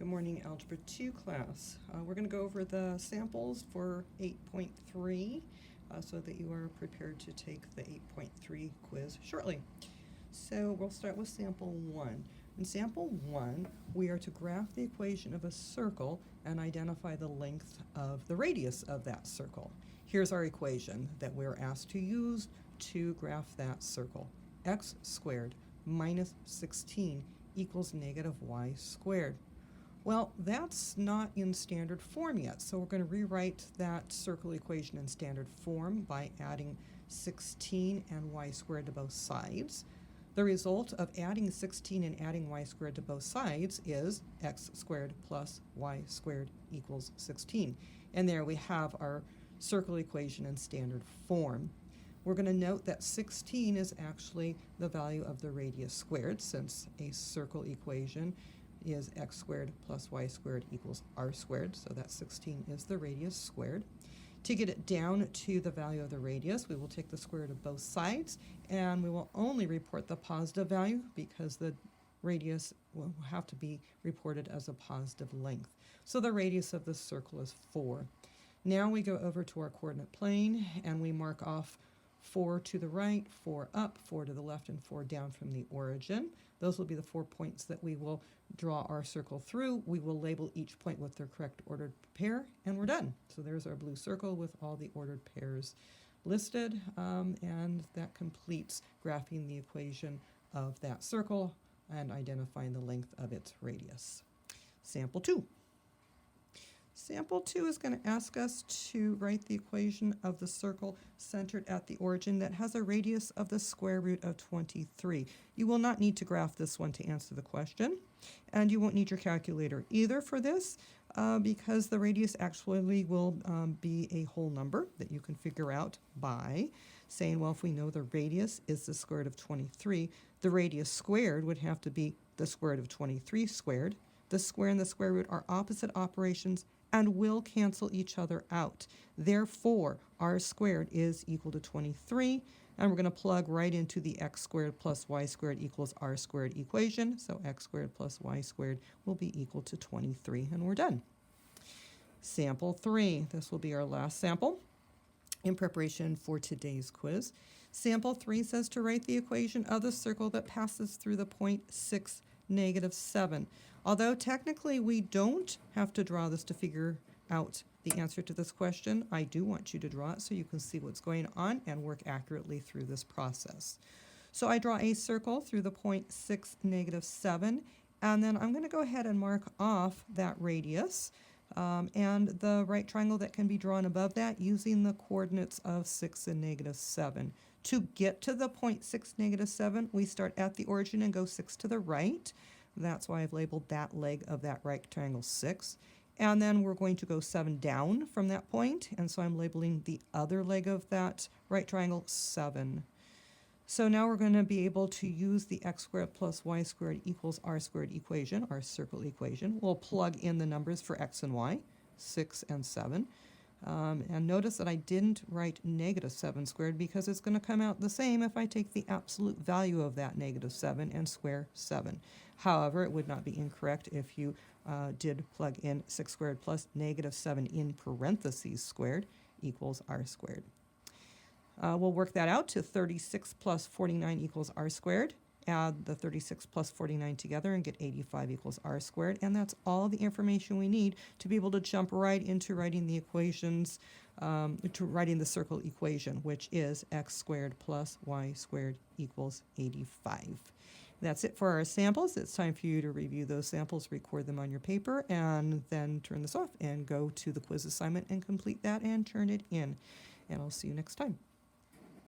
Good morning, Algebra 2 class. We're going to go over the samples for 8.3 so that you are prepared to take the 8.3 quiz shortly. So we'll start with sample 1. In sample 1, we are to graph the equation of a circle and identify the length of the radius of that circle. Here's our equation that we're asked to use to graph that circle. X squared minus 16 equals negative y squared. Well, that's not in standard form yet, so we're going to rewrite that circle equation in standard form by adding 16 and y squared to both sides. The result of adding 16 and adding y squared to both sides is x squared plus y squared equals 16. And there we have our circle equation in standard form. We're going to note that 16 is actually the value of the radius squared, since a circle equation is x squared plus y squared equals r squared, so that 16 is the radius squared. To get it down to the value of the radius, we will take the square root of both sides, and we will only report the positive value because the radius will have to be reported as a positive length. So the radius of the circle is 4. Now we go over to our coordinate plane, and we mark off 4 to the right, 4 up, 4 to the left, and 4 down from the origin. Those will be the 4 points that we will draw our circle through. We will label each point with their correct ordered pair, and we're done. So there's our blue circle with all the ordered pairs listed, and that completes graphing the equation of that circle and identifying the length of its radius. Sample 2. Sample 2 is going to ask us to write the equation of the circle centered at the origin that has a radius of the square root of 23. You will not need to graph this one to answer the question, and you won't need your calculator either for this because the radius actually will be a whole number that you can figure out by saying, well, if we know the radius is the square root of 23, the radius squared would have to be the square root of 23 squared. The square and the square root are opposite operations and will cancel each other out. Therefore, r squared is equal to 23, and we're going to plug right into the x squared plus y squared equals r squared equation. So x squared plus y squared will be equal to 23, and we're done. Sample 3. This will be our last sample in preparation for today's quiz. Sample 3 says to write the equation of the circle that passes through the point 6, negative 7. Although technically we don't have to draw this to figure out the answer to this question, I do want you to draw it so you can see what's going on and work accurately through this process. So I draw a circle through the point 6, negative 7, and then I'm going to go ahead and mark off that radius and the right triangle that can be drawn above that using the coordinates of 6 and negative 7. To get to the point 6, negative 7, we start at the origin and go 6 to the right. That's why I've labeled that leg of that right triangle 6. And then we're going to go 7 down from that point, and so I'm labeling the other leg of that right triangle 7. So now we're going to be able to use the x squared plus y squared equals r squared equation, our circle equation. We'll plug in the numbers for x and y, 6 and 7. And notice that I didn't write negative 7 squared because it's going to come out the same if I take the absolute value of that negative 7 and square 7. However, it would not be incorrect if you did plug in 6 squared plus negative 7 in parentheses squared equals r squared. We'll work that out to 36 plus 49 equals r squared. Add the 36 plus 49 together and get 85 equals r squared. And that's all the information we need to be able to jump right into writing the equations, to writing the circle equation, which is x squared plus y squared equals 85. That's it for our samples. It's time for you to review those samples, record them on your paper, and then turn this off and go to the quiz assignment and complete that and turn it in. And I'll see you next time.